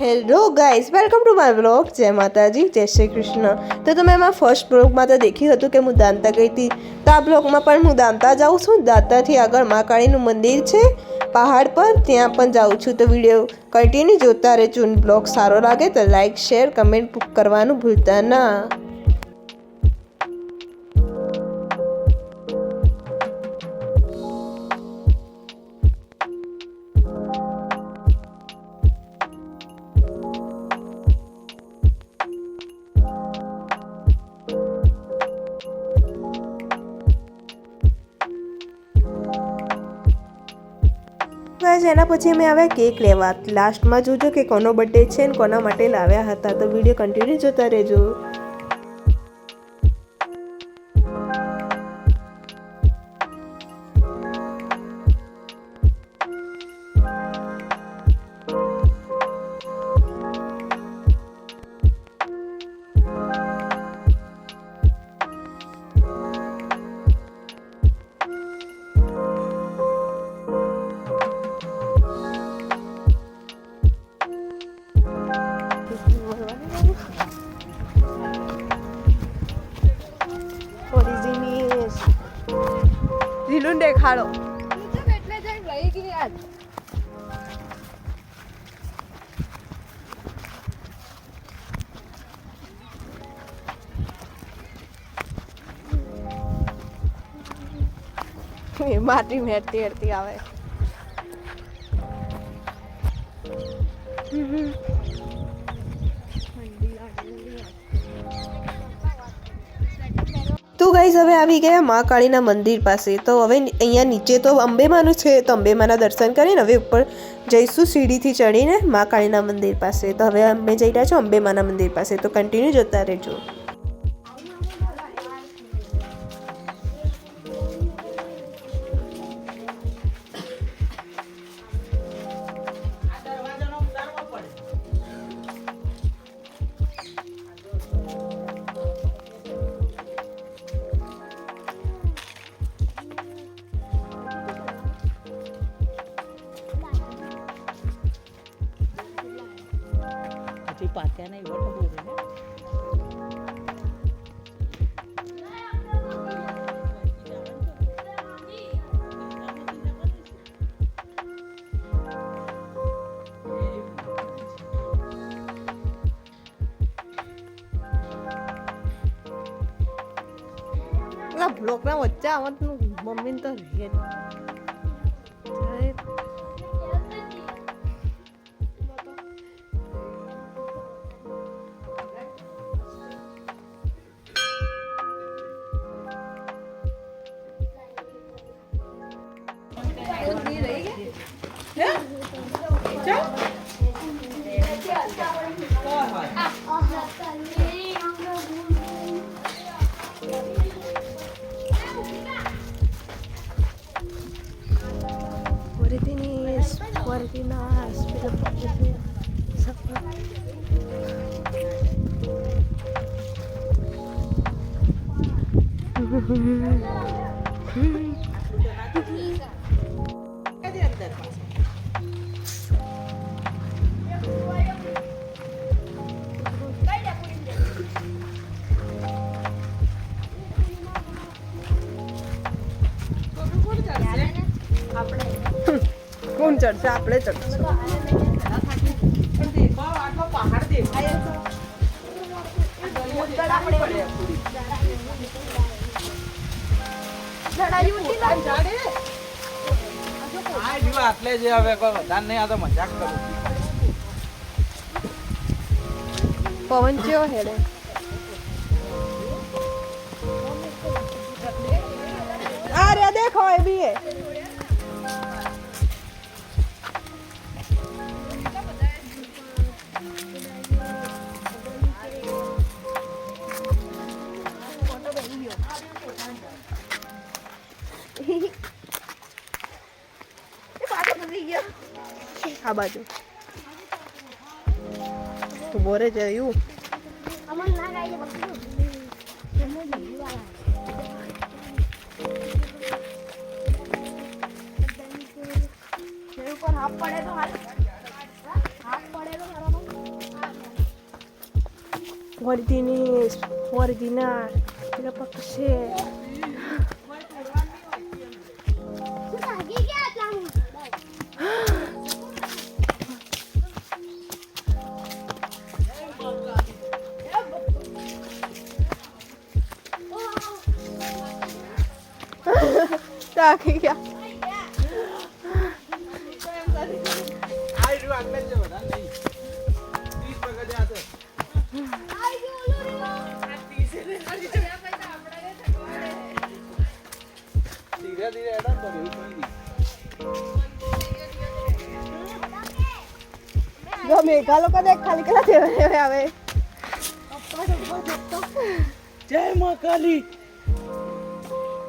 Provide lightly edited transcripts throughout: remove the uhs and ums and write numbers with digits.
Hello guys welcome to my blog જય માતાજી જય શ્રી કૃષ્ણ। તો તમે એમાં ફર્સ્ટ બ્લોગમાં તો દેખ્યું હતું કે હું દાંતા ગઈ હતી, તો આ બ્લોગમાં પણ હું દાંતા જાઉં છું। દાંતાથી આગળ મા કાળીનું મંદિર છે પહાડ પર, ત્યાં પણ જાઉં છું। તો વિડીયો કન્ટિન્યુ જોતા રહેજો। બ્લોગ સારો લાગે તો લાઈક શેર કમેન્ટ કરવાનું ભૂલતા ના। એના પછી અમે આવ્યા કેક લેવા। લાસ્ટમાં જોજો કે કોનો બર્થડે છે ને કોના માટે લાવ્યા હતા, તો વિડીયો કન્ટિન્યુ જોતા રહેજો। રીલું દેખાડો એટલે જ લઈ ગઈ આજ માટી મેરતી હેરતી આવે। તો ગાઈઝ હવે આવી ગયા મા કાળીના મંદિર પાસે। તો હવે અહીંયા નીચે તો અંબેમાનું છે, તો અંબેમાના દર્શન કરીને હવે ઉપર જઈશું સીડીથી ચડીને મા કાળીના મંદિર પાસે। તો હવે અમે જઈ રહ્યા છો અંબેમાના મંદિર પાસે, તો કન્ટિન્યુ જોતા રહેજો। पात्या नाही वाटत बोलू ના બ્લોક ના વચ્ચે આવતનું મમ્મી તો રહે કોણ ચડશે? આપણે ચડશું। આટલે જે હવે કોઈ વધારે નહીં, આ તો મજાક કરું। પવન ચેવો હેડે આ રે દેખો એ બી હે આ બાજુ બોરે જયું हाफ पड़े तो हाफ पड़े तो original. Tidak pakai share. Tak ya. આ રહ્યું આટલે જ છે, વધારે નહીં. 30 પગથિયાં હશે. ધીરે ધીરે હેડો ને તો એવું કોઈ નહીં. જો મેઘા લોકો દેખ ખાલી કેટલા દેવે આવે. જય મા કાલી.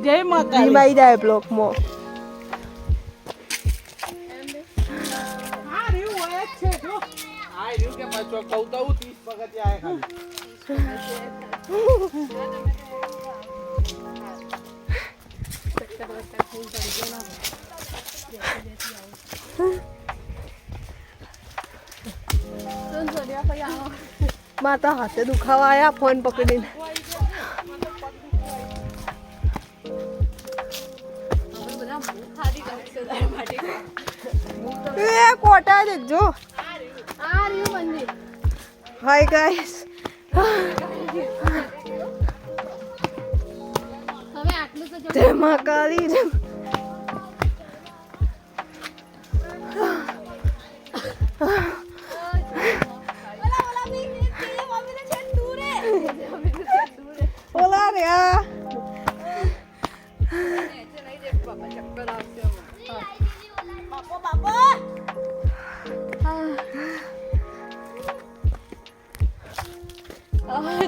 જય મા ધીમાઈ જાય બ્લોકમાં. આ રહ્યું કે પાછો કહું તો 30 પગથિયાં આયા ખાલી. માતા હાથે દુખાવા આયા ફોન પકડીને. એ કોટા દેખજો. Hi guys. જય મા કાળી. ઓલા રે આ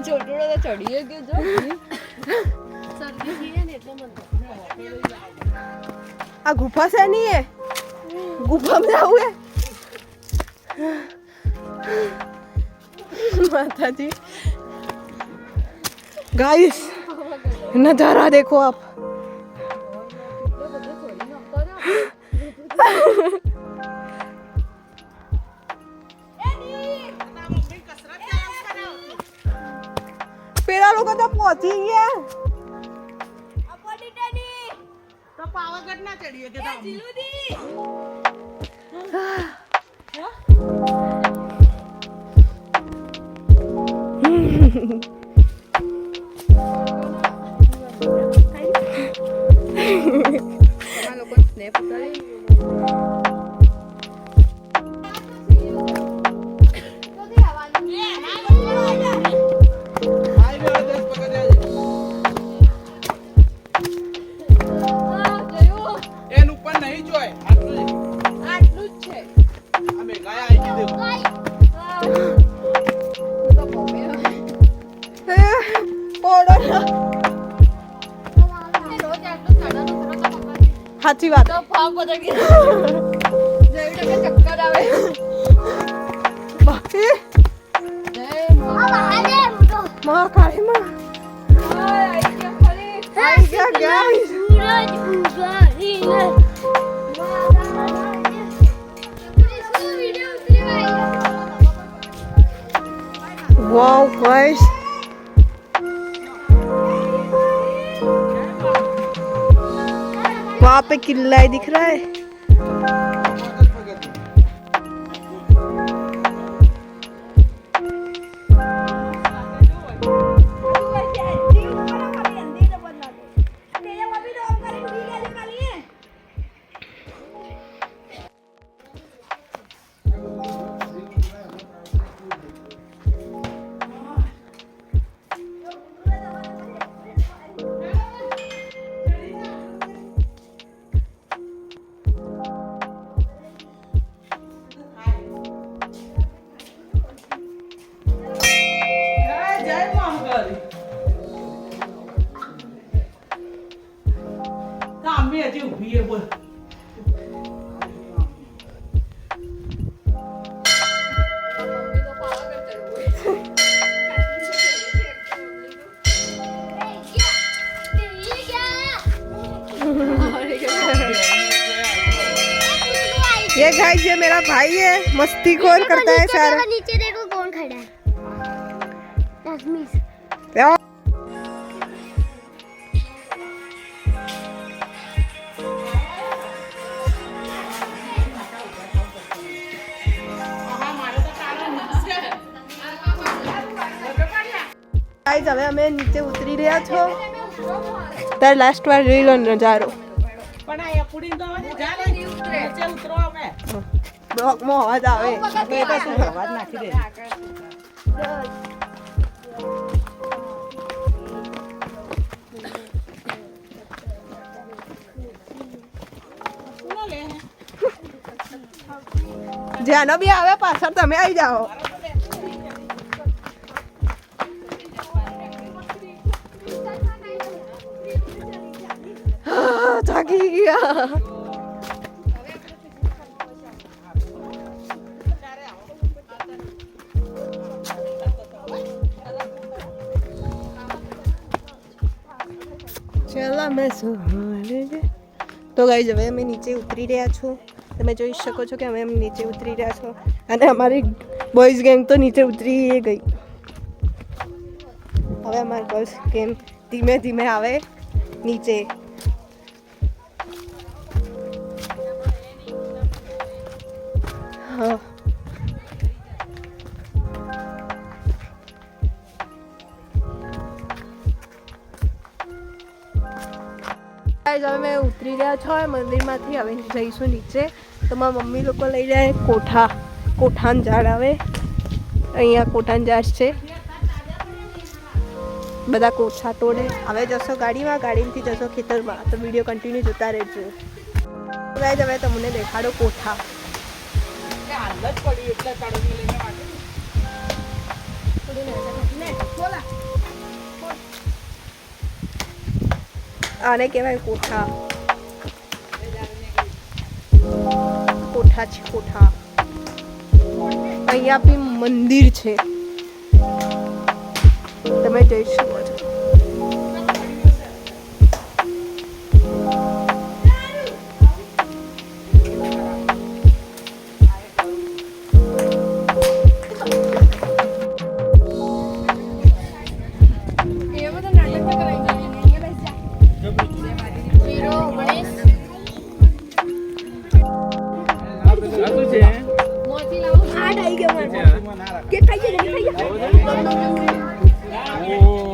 ચોટોડો તો ચડીએ ગયો જો શરદી થઈ ને એટલે મને આ ગુફા છે નહીં હે ગુફામાં જાવું હે माताजी गाइस नजारा देखो आप पेड़ा लोग तो पहुंची गया તો પાવાગઢ ના ચડીએ કે એનું પણ નહીં જોય આટલું જ છે અમે ગયા આવી કીધું સાચી વાત તો ફામ બધા કે ચક્કર આવે બાકી જય મહાકાળી માં આઈ ગયા ફરી આઈ ગયા ગાઈસ वाओ गाइस वहाँ पे किला ही दिख रहा है ये गाइस ये मेरा भाई है मस्ती खोर करता है सारा नीचे देखो कौन खड़ा है ગાઈઝ હવે અમે નીચે ઉતરી રહ્યા છો તાર લાસ્ટ વાર જોઈ લો નજારો બ્લોકમાં અવાજ આવે જેનો બી આવે પાછળ તમે આવી જાઓ થાકી ગયા ચલા મેં તો ગાઈઝ હવે અમે નીચે ઉતરી રહ્યા છો તમે જોઈ શકો છો કે અમે નીચે ઉતરી રહ્યા છો અને અમારી બોયઝ ગેંગ તો નીચે ઉતરી ગઈ હવે અમારી બોયઝ ગેંગ ધીમે ધીમે આવે નીચે હા હવે અમે ઉતરી રહ્યા છો મંદિરમાંથી હવે જઈશું નીચે તો મારા મમ્મી લોકો લઈ જાય કોઠાન ઝાડ આવે અહીંયા કોઠાન ઝાડ છે બધા કોઠા તોડે હવે જશો ગાડીમાંથી જશો ખેતરમાં તો વિડીયો કન્ટિન્યુ જોતા રહેજો ગાઈઝ હવે તમને દેખાડો કોઠા આને કહેવાય કોઠા છે કોઠા અહીંયા બી મંદિર છે તમે જોઈ શકો છો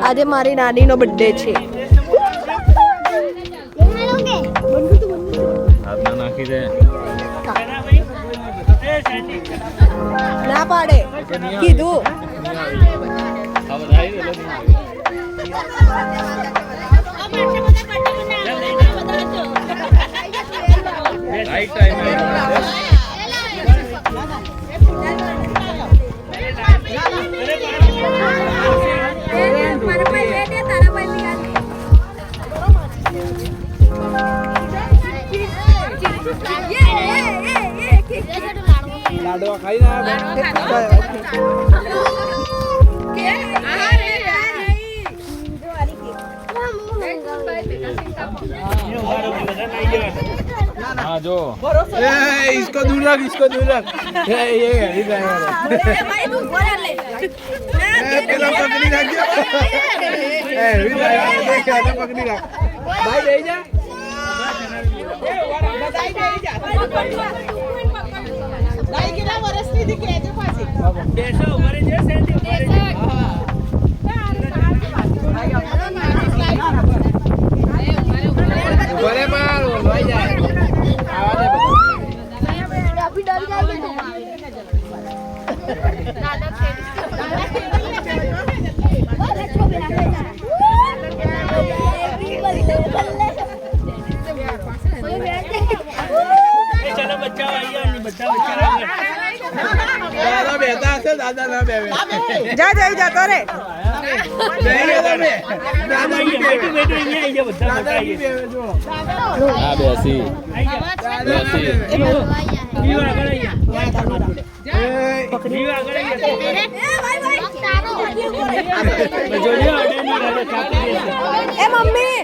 આજે મારી નાનીનો બર્થડે છે ના પાડે કીધું લાડવા ખાઈ ના हाँ जो इसको दूर रख ये पकड़ी रख भाई दे जा દાદા બેઠા હશે દાદા ના બેવે જા જતો રે દાદા બી બેવે દાદા બી બેવે જો हाँ बेसी એ મમ્મી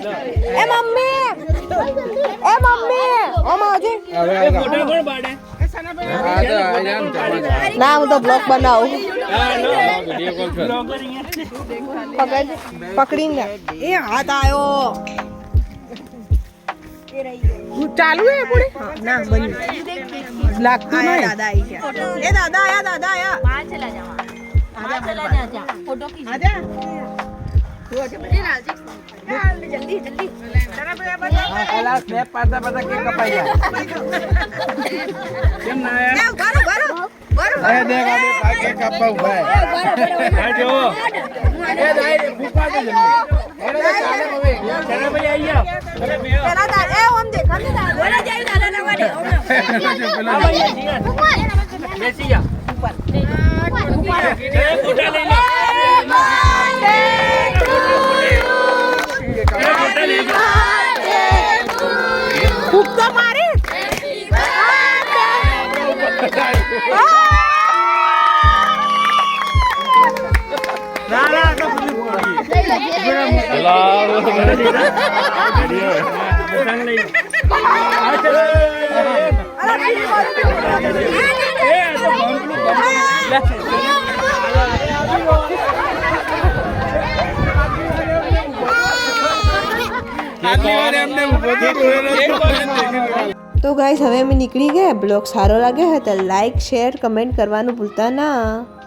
ના હું તો બ્લોગ બનાવું વિડીયો કોલ કર પકડીને એ હાથ આવ્યો ચાલુ હે પૂરી ના બની લાગતું નહીં દાદા આવી ગયા એ દાદા આયા वहाँ चला जा वहाँ चला जा फोटो खींच આજા जल्दी जल्दी એલા સ્નેપ પાડતા પાડતા કેક કપાઈ ગયા કેમ ના આયા એ દેખ આ દેખ કેક કપાવ ભાઈ આ જો એ દાઈ ભૂપા દે જલ્દી એરે તો ચાલે હવે ચાલે ભાઈ આઈ ગયા અરે બે પેલા દાદા એ ઓમ દેખા ને દાદા बोला जाए दादा ना वाले બેસી જા ફોટા લઈ લે ફોટા લઈ લે ખૂબ તો મારી તો ગાઈસ હવે અમે નીકળી ગયા બ્લોગ સારો લાગ્યો હોય તો લાઈક શેર કમેન્ટ કરવાનું ભૂલતા ના